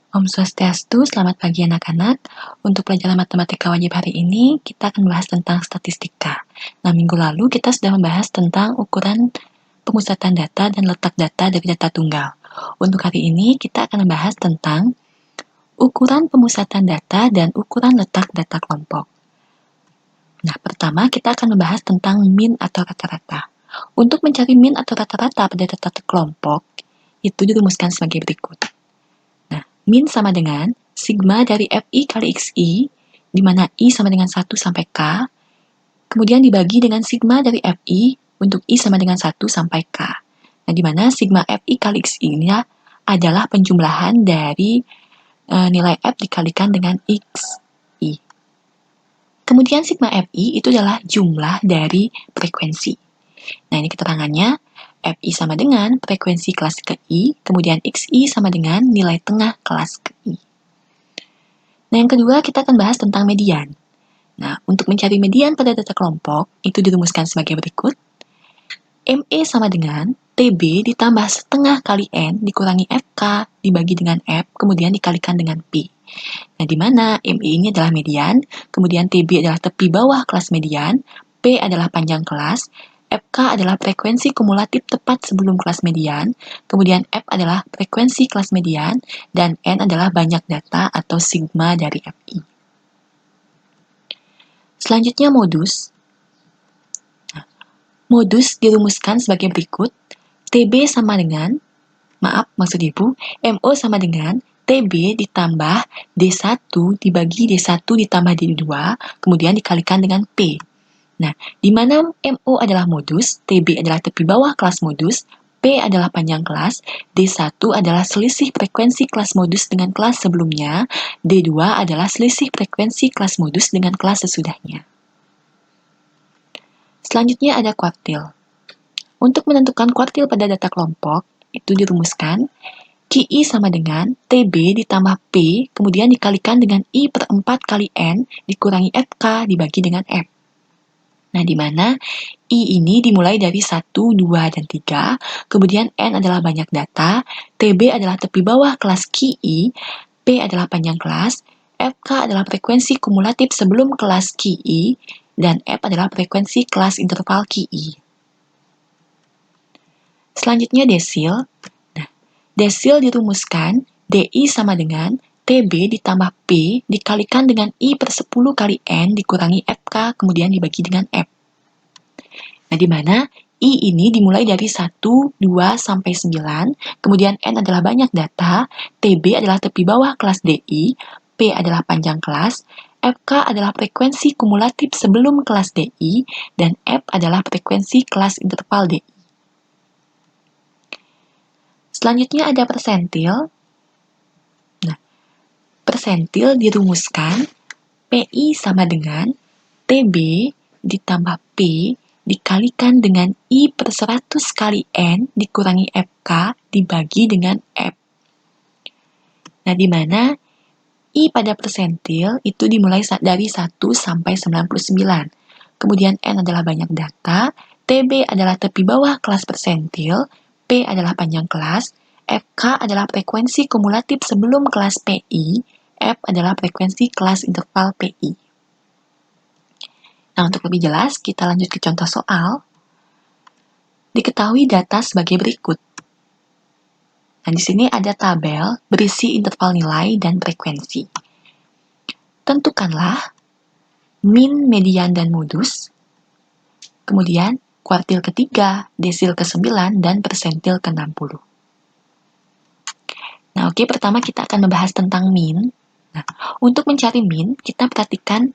Om Swastiastu, selamat pagi anak-anak. Untuk pelajaran matematika wajib hari ini, kita akan membahas tentang statistika. Nah, minggu lalu kita sudah membahas tentang ukuran pemusatan data dan letak data dari data tunggal. Untuk hari ini, kita akan membahas tentang ukuran pemusatan data dan ukuran letak data kelompok. Nah, pertama kita akan membahas tentang min atau rata-rata. Untuk mencari min atau rata-rata pada data kelompok, itu dirumuskan sebagai berikut. Min sama dengan sigma dari Fi kali Xi, di mana I sama dengan 1 sampai K, kemudian dibagi dengan sigma dari Fi untuk I sama dengan 1 sampai K. Nah, di mana sigma Fi kali Xi ini adalah penjumlahan dari nilai F dikalikan dengan Xi. Kemudian sigma Fi itu adalah jumlah dari frekuensi. Nah, ini keterangannya. Fi sama dengan frekuensi kelas ke I, kemudian Xi sama dengan nilai tengah kelas ke I. Nah, yang kedua kita akan bahas tentang median. Nah, untuk mencari median pada data kelompok, itu dirumuskan sebagai berikut. ME sama dengan TB ditambah setengah kali N dikurangi FK dibagi dengan F, kemudian dikalikan dengan P. Nah, di mana ME ini adalah median, kemudian TB adalah tepi bawah kelas median, P adalah panjang kelas, FK adalah frekuensi kumulatif tepat sebelum kelas median, kemudian F adalah frekuensi kelas median, dan N adalah banyak data atau sigma dari Fi. Selanjutnya modus. Nah, modus dirumuskan sebagai berikut. TB sama dengan, maksud Ibu, MO sama dengan TB ditambah D1 dibagi D1 ditambah D2, kemudian dikalikan dengan P. Nah, di mana MO adalah modus, TB adalah tepi bawah kelas modus, P adalah panjang kelas, D1 adalah selisih frekuensi kelas modus dengan kelas sebelumnya, D2 adalah selisih frekuensi kelas modus dengan kelas sesudahnya. Selanjutnya ada kuartil. Untuk menentukan kuartil pada data kelompok, itu dirumuskan QI sama dengan TB ditambah P, kemudian dikalikan dengan I per 4 kali N, dikurangi FK dibagi dengan F. Nah, di mana I ini dimulai dari 1, 2, dan 3, kemudian N adalah banyak data, TB adalah tepi bawah kelas QI, P adalah panjang kelas, FK adalah frekuensi kumulatif sebelum kelas QI, dan F adalah frekuensi kelas interval QI. Selanjutnya desil. Nah, desil dirumuskan DI sama dengan TB ditambah P dikalikan dengan I per 10 kali N dikurangi FK kemudian dibagi dengan F. Nah, di mana I ini dimulai dari 1, 2, sampai 9, kemudian N adalah banyak data, TB adalah tepi bawah kelas DI, P adalah panjang kelas, FK adalah frekuensi kumulatif sebelum kelas DI, dan F adalah frekuensi kelas interval DI. Selanjutnya ada persentil. Nah, persentil dirumuskan PI sama dengan TB ditambah P dikalikan dengan I per 100 kali N dikurangi FK dibagi dengan F. Nah, di mana I pada persentil itu dimulai dari 1 sampai 99. Kemudian N adalah banyak data, TB adalah tepi bawah kelas persentil, P adalah panjang kelas, FK adalah frekuensi kumulatif sebelum kelas PI, F adalah frekuensi kelas interval PI. Nah, untuk lebih jelas, kita lanjut ke contoh soal. Diketahui data sebagai berikut. Nah, di sini ada tabel berisi interval nilai dan frekuensi. Tentukanlah min, median, dan modus. Kemudian, kuartil ketiga, desil ke-9, dan persentil ke-60. Nah, oke, pertama kita akan membahas tentang min. Nah, untuk mencari min, kita perhatikan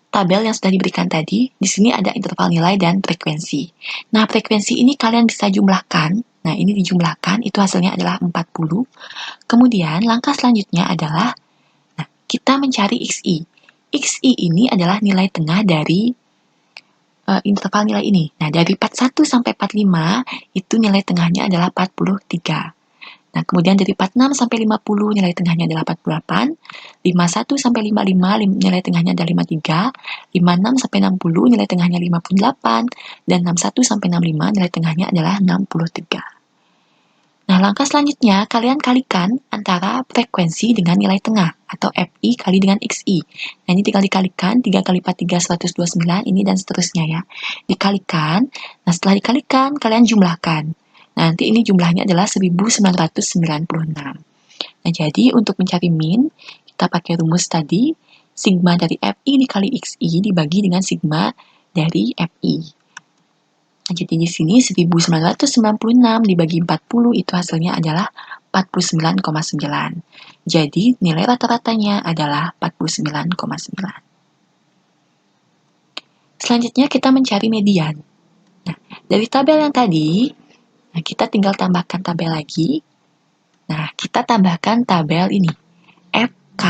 tabel yang sudah diberikan tadi. Di sini ada interval nilai dan frekuensi. Nah, frekuensi ini kalian bisa jumlahkan. Nah, ini dijumlahkan, itu hasilnya adalah 40. Kemudian, langkah selanjutnya adalah kita mencari XI. XI ini adalah nilai tengah dari interval nilai ini. Nah, dari 41 sampai 45, itu nilai tengahnya adalah 43. Nah, kemudian dari 46 sampai 50, nilai tengahnya adalah 48. 51 sampai 55, nilai tengahnya adalah 53. 56 sampai 60, nilai tengahnya 58. Dan 61 sampai 65, nilai tengahnya adalah 63. Nah, langkah selanjutnya, kalian kalikan antara frekuensi dengan nilai tengah, atau FI kali dengan XI. Nah, ini tinggal dikalikan, 3 kali 4, 3, 129, ini dan seterusnya ya. Dikalikan, nah setelah dikalikan, kalian jumlahkan. Nah, nanti ini jumlahnya adalah 1996. Nah, jadi untuk mencari min, kita pakai rumus tadi, sigma dari FI dikali XI dibagi dengan sigma dari FI. Nah, jadi di sini 1996 dibagi 40 itu hasilnya adalah 49,9. Jadi nilai rata-ratanya adalah 49,9. Selanjutnya kita mencari median. Nah, dari tabel yang tadi, nah kita tinggal tambahkan tabel lagi. Nah, kita tambahkan tabel ini, FK.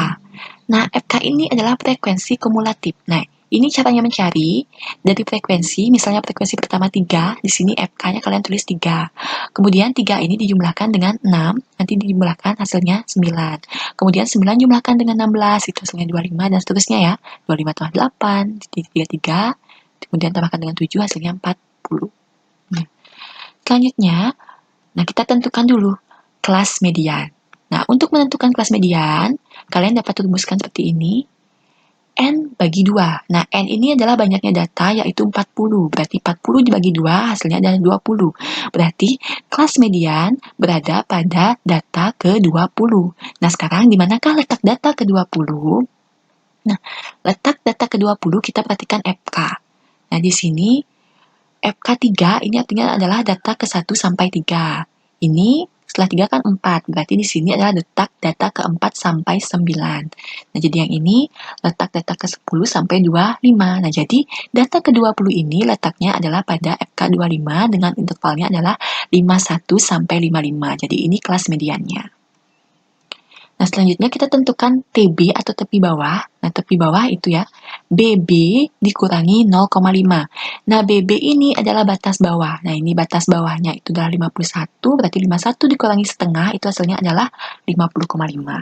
Nah, FK ini adalah frekuensi kumulatif. Nah, ini caranya mencari dari frekuensi, misalnya frekuensi pertama 3, di sini FK-nya kalian tulis 3. Kemudian 3 ini dijumlahkan dengan 6, nanti dijumlahkan hasilnya 9. Kemudian 9 jumlahkan dengan 16, itu hasilnya 25 dan seterusnya ya. 25 tambah 8, 33, kemudian tambahkan dengan 7, hasilnya 40. Nah, selanjutnya, nah kita tentukan dulu kelas median. Nah, untuk menentukan kelas median, kalian dapat rumuskan seperti ini. N bagi 2. Nah, N ini adalah banyaknya data, yaitu 40. Berarti 40 dibagi 2, hasilnya adalah 20. Berarti kelas median berada pada data ke-20. Nah, sekarang di manakah letak data ke-20? Nah, letak data ke-20 kita perhatikan FK. Nah, di sini FK 3 ini artinya adalah data ke-1 sampai 3. Ini setelah 3 kan 4, berarti di sini adalah letak data ke-4 sampai 9. Nah, jadi yang ini letak data ke-10 sampai 25. Nah, jadi data ke-20 ini letaknya adalah pada FK25 dengan intervalnya adalah 51 sampai 55. Jadi ini kelas mediannya. Nah, selanjutnya kita tentukan TB atau tepi bawah. Nah, tepi bawah itu ya, BB dikurangi 0,5. Nah, BB ini adalah batas bawah. Nah, ini batas bawahnya itu adalah 51, berarti 51 dikurangi setengah, itu hasilnya adalah 50,5.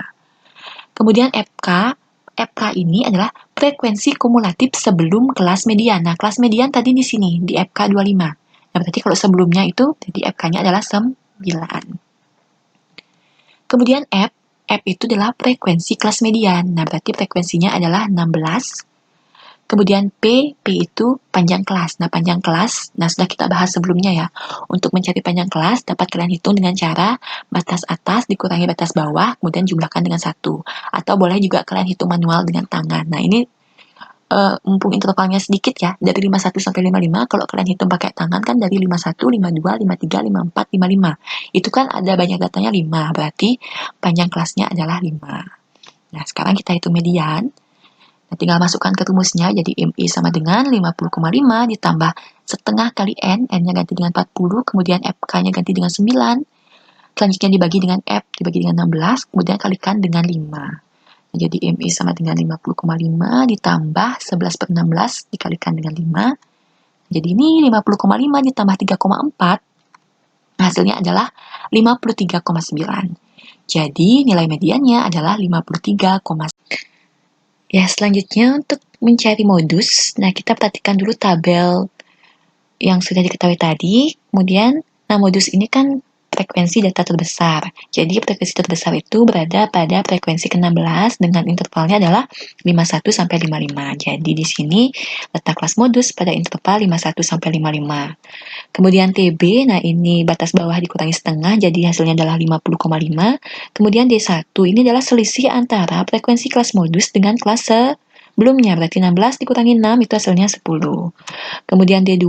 Kemudian FK ini adalah frekuensi kumulatif sebelum kelas median. Nah, kelas median tadi di sini, di FK25. Nah, berarti kalau sebelumnya itu, jadi FK-nya adalah 9. Kemudian F itu adalah frekuensi kelas median. Nah, berarti frekuensinya adalah 16. Kemudian P itu panjang kelas. Nah, panjang kelas, nah sudah kita bahas sebelumnya ya. Untuk mencari panjang kelas, dapat kalian hitung dengan cara batas atas dikurangi batas bawah, kemudian jumlahkan dengan 1. Atau boleh juga kalian hitung manual dengan tangan. Nah, ini mumpung intervalnya sedikit ya, dari 51 sampai 55, kalau kalian hitung pakai tangan kan dari 51, 52, 53, 54, 55. Itu kan ada banyak datanya 5, berarti panjang kelasnya adalah 5. Nah, sekarang kita hitung median. Nah, tinggal masukkan ke rumusnya, jadi MI sama dengan 50,5 ditambah setengah kali N, N-nya ganti dengan 40, kemudian FK-nya ganti dengan 9, selanjutnya dibagi dengan F, dibagi dengan 16, kemudian kalikan dengan 5. Jadi MI sama dengan 50,5 ditambah 11 per 16 dikalikan dengan 5. Jadi ini 50,5 ditambah 3,4. Hasilnya adalah 53,9. Jadi nilai mediannya adalah 53,9. Ya, selanjutnya untuk mencari modus, nah kita perhatikan dulu tabel yang sudah diketahui tadi. Kemudian, nah modus ini kan frekuensi data terbesar. Jadi frekuensi terbesar itu berada pada frekuensi ke-16 dengan intervalnya adalah 51 sampai 55. Jadi di sini letak kelas modus pada interval 51 sampai 55. Kemudian TB, nah ini batas bawah dikurangi setengah, jadi hasilnya adalah 50,5. Kemudian D1, ini adalah selisih antara frekuensi kelas modus dengan kelas sebelumnya, berarti 16 dikurangi 6, itu hasilnya 10. Kemudian D2,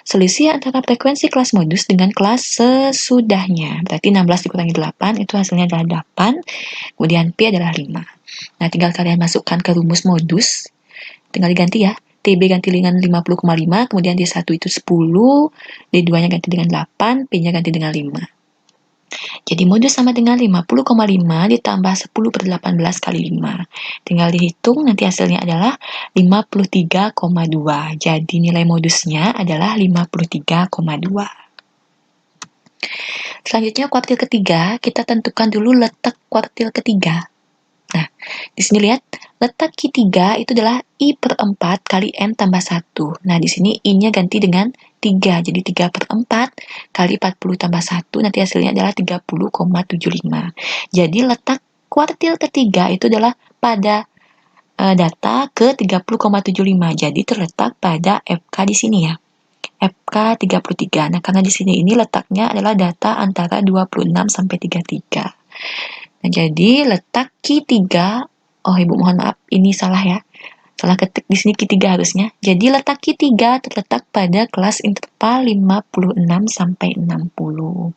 selisih antara frekuensi kelas modus dengan kelas sesudahnya, berarti 16 dikurangi 8, itu hasilnya adalah 8. Kemudian P adalah 5. Nah, tinggal kalian masukkan ke rumus modus, tinggal diganti ya. TB ganti dengan 50,5, kemudian D1 itu 10, D2-nya ganti dengan 8, P-nya ganti dengan 5. Jadi modus sama dengan 50,5 ditambah 10 per 18 kali 5. Tinggal dihitung, nanti hasilnya adalah 53,2. Jadi nilai modusnya adalah 53,2. Selanjutnya kuartil ketiga, kita tentukan dulu letak kuartil ketiga. Nah, di sini lihat, letak Q3 itu adalah I per 4 kali N tambah 1. Nah, di sini I-nya ganti dengan 3, jadi 3 per 4 kali 40 tambah 1, nanti hasilnya adalah 30,75. Jadi letak kuartil ketiga itu adalah pada data ke 30,75. Jadi terletak pada FK di sini ya. FK 33. Nah, karena di sini ini letaknya adalah data antara 26 sampai 33. Nah, jadi letak Q3, oh Ibu mohon maaf, ini salah ya. Salah ketik di sini Q3 harusnya. Jadi letak Q3 terletak pada kelas interval 56 sampai 60.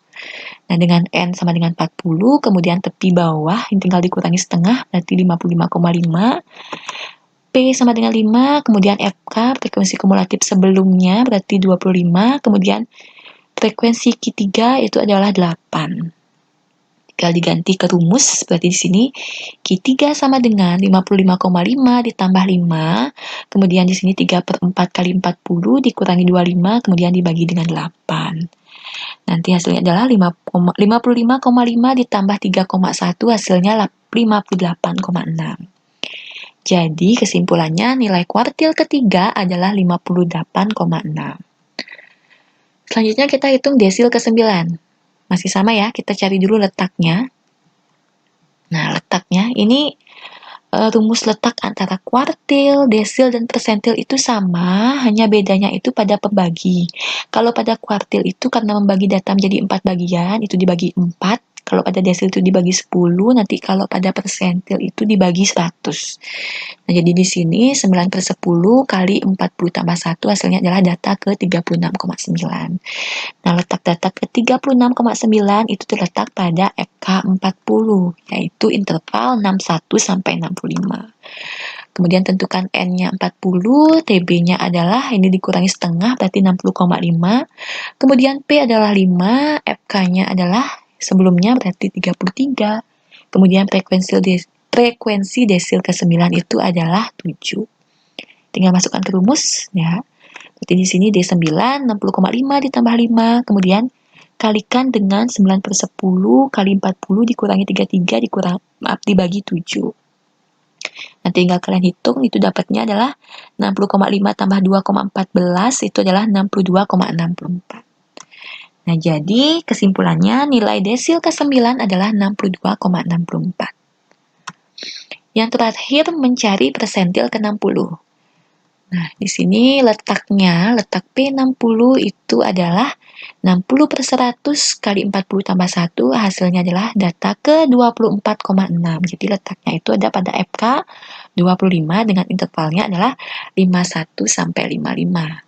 Nah, dengan N sama dengan 40, kemudian tepi bawah yang tinggal dikurangi setengah, berarti 55,5. P sama dengan 5, kemudian FK, frekuensi kumulatif sebelumnya, berarti 25, kemudian frekuensi Q3 itu adalah 8. Tinggal diganti ke rumus, berarti di sini Q3 sama dengan 55,5 ditambah 5, kemudian di sini 3 per 4 kali 40 dikurangi 25, kemudian dibagi dengan 8. Nanti hasilnya adalah 55,5 ditambah 3,1, hasilnya 58,6. Jadi kesimpulannya nilai kuartil ketiga adalah 58,6. Selanjutnya kita hitung desil ke-9. Masih sama ya, kita cari dulu letaknya. Nah, letaknya ini rumus letak antara kuartil, desil, dan persentil itu sama, hanya bedanya itu pada pembagi. Kalau pada kuartil itu karena membagi data menjadi 4 bagian, itu dibagi 4. Kalau pada desil itu dibagi 10, nanti kalau pada persentil itu dibagi 100. Nah, jadi di sini 9 per 10 kali 40 tambah 1 hasilnya adalah data ke 36,9. Nah, letak data ke 36,9 itu terletak pada FK 40, yaitu interval 61 sampai 65. Kemudian tentukan N-nya 40, TB-nya adalah, ini dikurangi setengah, berarti 60,5. Kemudian P adalah 5, FK-nya adalah sebelumnya berarti 33. Kemudian frekuensi desil ke-9 itu adalah 7. Tinggal masukkan ke rumus ya. Jadi di sini D9 60,5 ditambah 5, kemudian kalikan dengan 9 per 10 kali 40 dikurangi 33 dibagi 7. Nah, tinggal kalian hitung, itu dapatnya adalah 60,5 tambah 2,14 itu adalah 62,64. Nah, jadi kesimpulannya nilai desil ke-9 adalah 62,64. Yang terakhir mencari persentil ke-60. Nah, di sini letaknya, letak P60 itu adalah 60 per 100 kali 40 tambah 1, hasilnya adalah data ke 24,6. Jadi letaknya itu ada pada FK 25 dengan intervalnya adalah 51 sampai 55.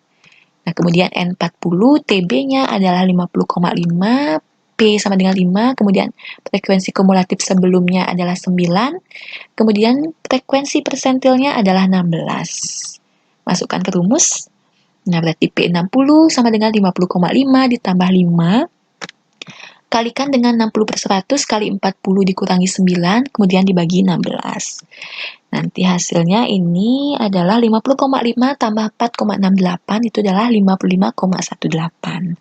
Nah, kemudian N40, TB-nya adalah 50,5, P sama dengan 5, kemudian frekuensi kumulatif sebelumnya adalah 9, kemudian frekuensi persentilnya adalah 16. Masukkan ke rumus. Nah, berarti P60 sama dengan 50,5 ditambah 5, kalikan dengan 60 per 100 kali 40 dikurangi 9, kemudian dibagi 16. Nanti hasilnya ini adalah 50,5 tambah 4,68 itu adalah 55,18.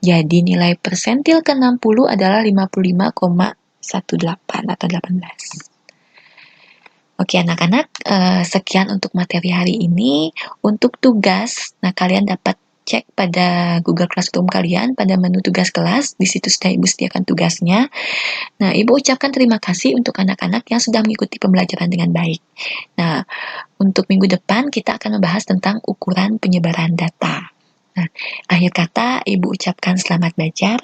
Jadi nilai persentil ke-60 adalah 55,18 atau 18. Oke anak-anak, sekian untuk materi hari ini. Untuk tugas, nah kalian dapat cek pada Google Classroom kalian, pada menu tugas kelas, di situ sudah Ibu sediakan tugasnya. Nah, Ibu ucapkan terima kasih untuk anak-anak yang sudah mengikuti pembelajaran dengan baik. Nah, untuk minggu depan kita akan membahas tentang ukuran penyebaran data. Nah, akhir kata Ibu ucapkan selamat belajar,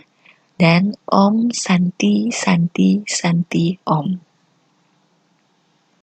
dan Om Santi Santi Santi Om.